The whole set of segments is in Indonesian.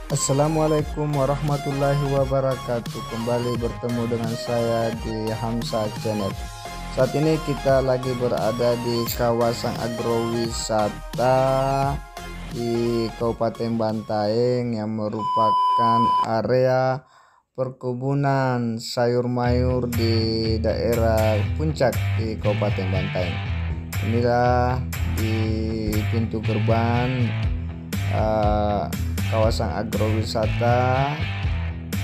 Assalamualaikum warahmatullahi wabarakatuh. Kembali bertemu dengan saya di Hamsa Channel. Saat ini kita lagi berada di kawasan agrowisata di Kabupaten Bantaeng yang merupakan area perkebunan sayur mayur di daerah Puncak di Kabupaten Bantaeng. Inilah di pintu gerbang kawasan agrowisata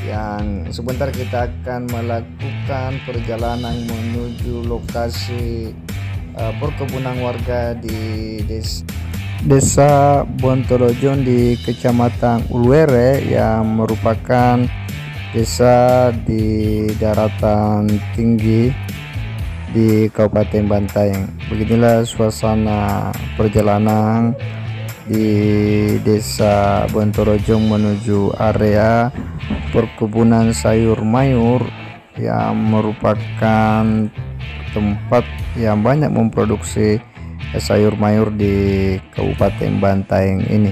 yang sebentar kita akan melakukan perjalanan menuju lokasi perkebunan warga di desa Bontolojon di Kecamatan Uluwere yang merupakan desa di daratan tinggi di Kabupaten Bantaeng. Beginilah suasana perjalanan di desa Bontorojong menuju area perkebunan sayur mayur yang merupakan tempat yang banyak memproduksi sayur mayur di Kabupaten Bantaeng ini.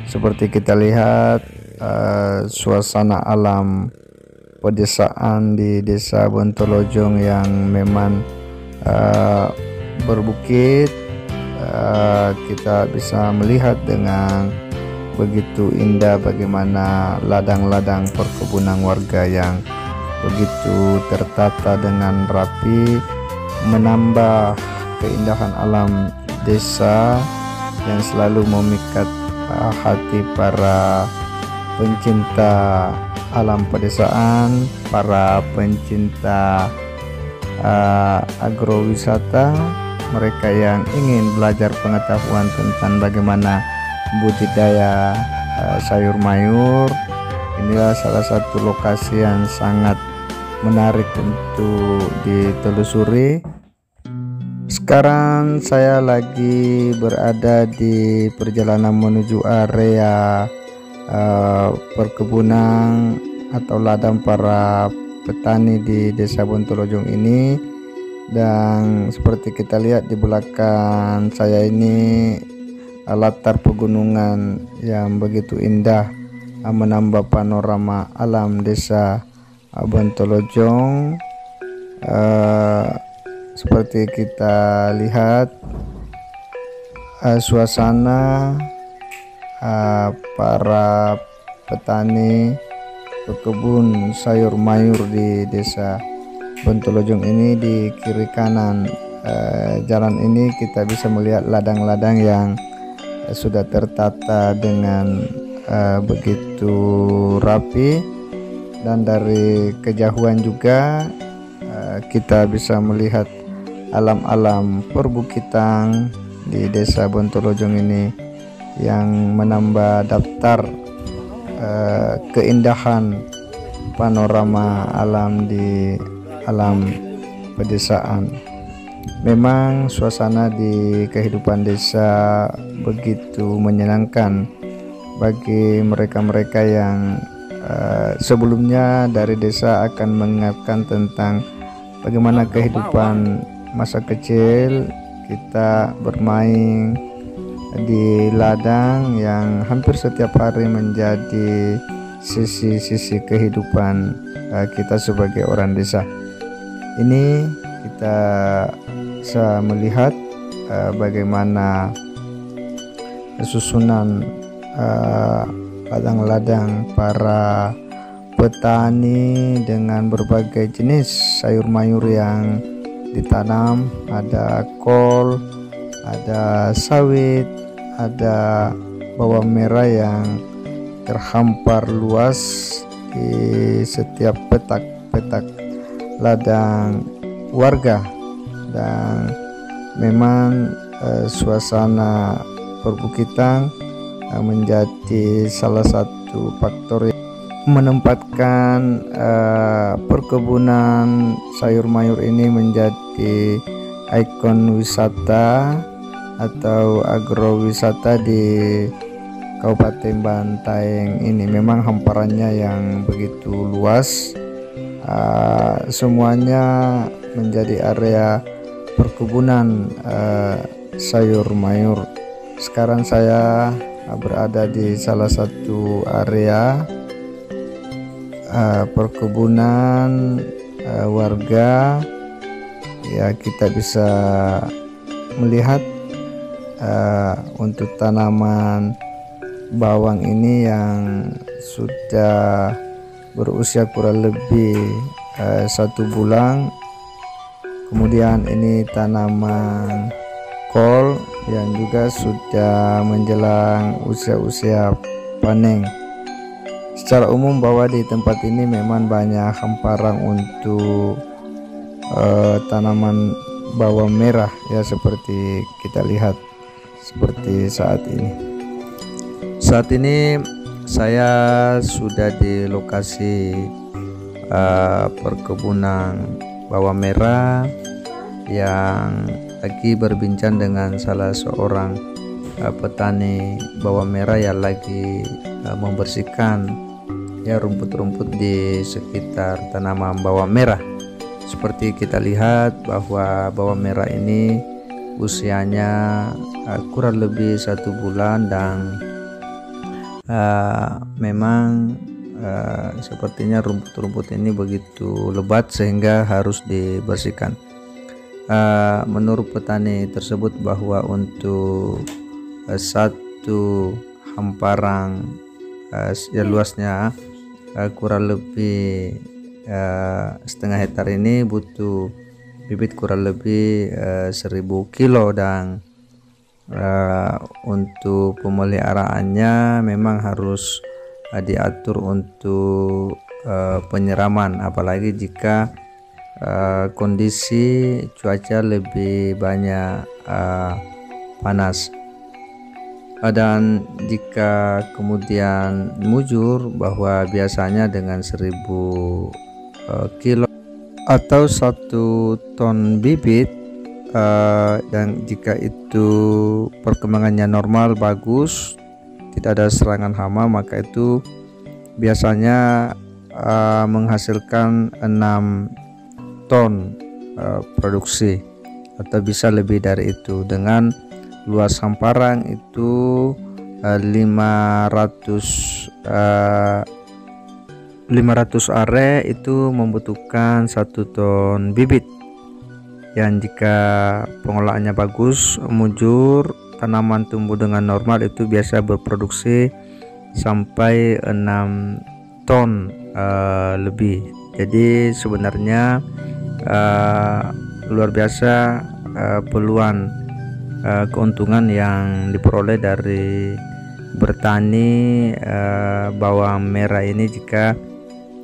Seperti kita lihat suasana alam pedesaan di desa Bontolojong yang memang berbukit. Kita bisa melihat dengan begitu indah bagaimana ladang-ladang perkebunan warga yang begitu tertata dengan rapi, menambah keindahan alam desa yang selalu memikat hati para pencinta alam pedesaan, para pencinta agrowisata, mereka yang ingin belajar pengetahuan tentang bagaimana budidaya sayur mayur. Inilah salah satu lokasi yang sangat menarik untuk ditelusuri. Sekarang saya lagi berada di perjalanan menuju area perkebunan atau ladang para petani di desa Bontolojong ini. Dan seperti kita lihat di belakang saya ini latar pegunungan yang begitu indah menambah panorama alam desa Bontolojong. Seperti kita lihat suasana para petani pekebun sayur mayur di desa Bontolojong ini. Di kiri kanan jalan ini kita bisa melihat ladang-ladang yang sudah tertata dengan begitu rapi, dan dari kejauhan juga kita bisa melihat alam-alam perbukitan di desa Bontolojong ini yang menambah daftar keindahan panorama alam di alam pedesaan. Memang suasana di kehidupan desa begitu menyenangkan bagi mereka-mereka yang sebelumnya dari desa akan mengingatkan tentang bagaimana kehidupan masa kecil kita bermain di ladang yang hampir setiap hari menjadi sisi-sisi kehidupan kita sebagai orang desa. Ini kita bisa melihat bagaimana susunan ladang-ladang para petani dengan berbagai jenis sayur mayur yang ditanam. Ada kol, ada sawit, ada bawang merah yang terhampar luas di setiap petak-petak ladang warga. Dan memang suasana perbukitan menjadi salah satu faktor yang menempatkan perkebunan sayur mayur ini menjadi ikon wisata atau agrowisata di Kabupaten Bantaeng ini. Memang hamparannya yang begitu luas, semuanya menjadi area perkebunan sayur mayur. Sekarang saya berada di salah satu area perkebunan warga. Ya, kita bisa melihat untuk tanaman bawang ini yang sudah berusia kurang lebih 1 bulan. Kemudian ini tanaman kol yang juga sudah menjelang usia panen. Secara umum bahwa di tempat ini memang banyak hamparan untuk tanaman bawang merah, ya, seperti kita lihat seperti saat ini. Saat ini saya sudah di lokasi perkebunan bawang merah yang lagi berbincang dengan salah seorang petani bawang merah yang lagi membersihkan rumput-rumput di sekitar tanaman bawang merah. Seperti kita lihat bahwa bawang merah ini usianya kurang lebih 1 bulan dan memang sepertinya rumput-rumput ini begitu lebat sehingga harus dibersihkan. Menurut petani tersebut bahwa untuk satu hamparan luasnya kurang lebih setengah hektar ini butuh bibit kurang lebih 1000 kilo, dan untuk pemeliharaannya memang harus diatur untuk penyiraman, apalagi jika kondisi cuaca lebih banyak panas. Dan jika kemudian mujur bahwa biasanya dengan 1000 kilo atau 1 ton bibit, dan jika itu perkembangannya normal bagus, tidak ada serangan hama, maka itu biasanya menghasilkan 6 ton produksi atau bisa lebih dari itu. Dengan luas hamparan itu 500 are itu membutuhkan 1 ton bibit, yang jika pengolahannya bagus, mujur, tanaman tumbuh dengan normal, itu biasa berproduksi sampai 6 ton lebih. Jadi sebenarnya luar biasa peluang keuntungan yang diperoleh dari bertani bawang merah ini jika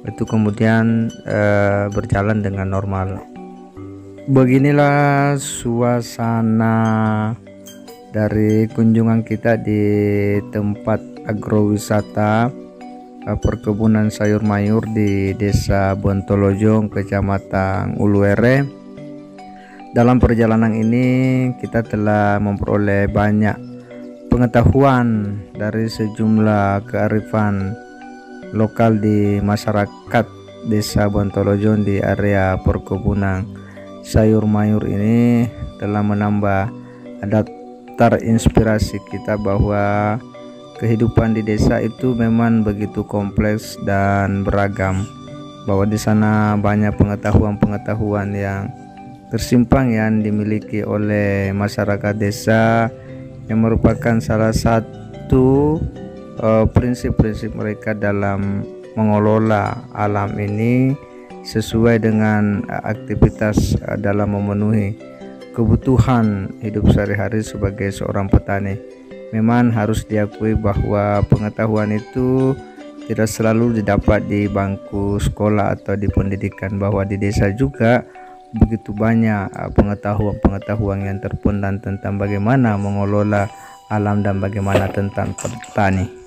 itu kemudian berjalan dengan normal. Beginilah suasana dari kunjungan kita di tempat agrowisata perkebunan sayur mayur di Desa Bontolojong, Kecamatan Uluere. Dalam perjalanan ini kita telah memperoleh banyak pengetahuan dari sejumlah kearifan lokal di masyarakat Desa Bontolojong di area perkebunan sayur mayur ini, telah menambah daftar inspirasi kita bahwa kehidupan di desa itu memang begitu kompleks dan beragam, bahwa di sana banyak pengetahuan-pengetahuan yang tersimpan yang dimiliki oleh masyarakat desa, yang merupakan salah satu prinsip-prinsip mereka dalam mengelola alam ini sesuai dengan aktivitas dalam memenuhi kebutuhan hidup sehari-hari sebagai seorang petani. Memang harus diakui bahwa pengetahuan itu tidak selalu didapat di bangku sekolah atau di pendidikan, bahwa di desa juga begitu banyak pengetahuan yang terpendam tentang bagaimana mengelola alam dan bagaimana tentang petani.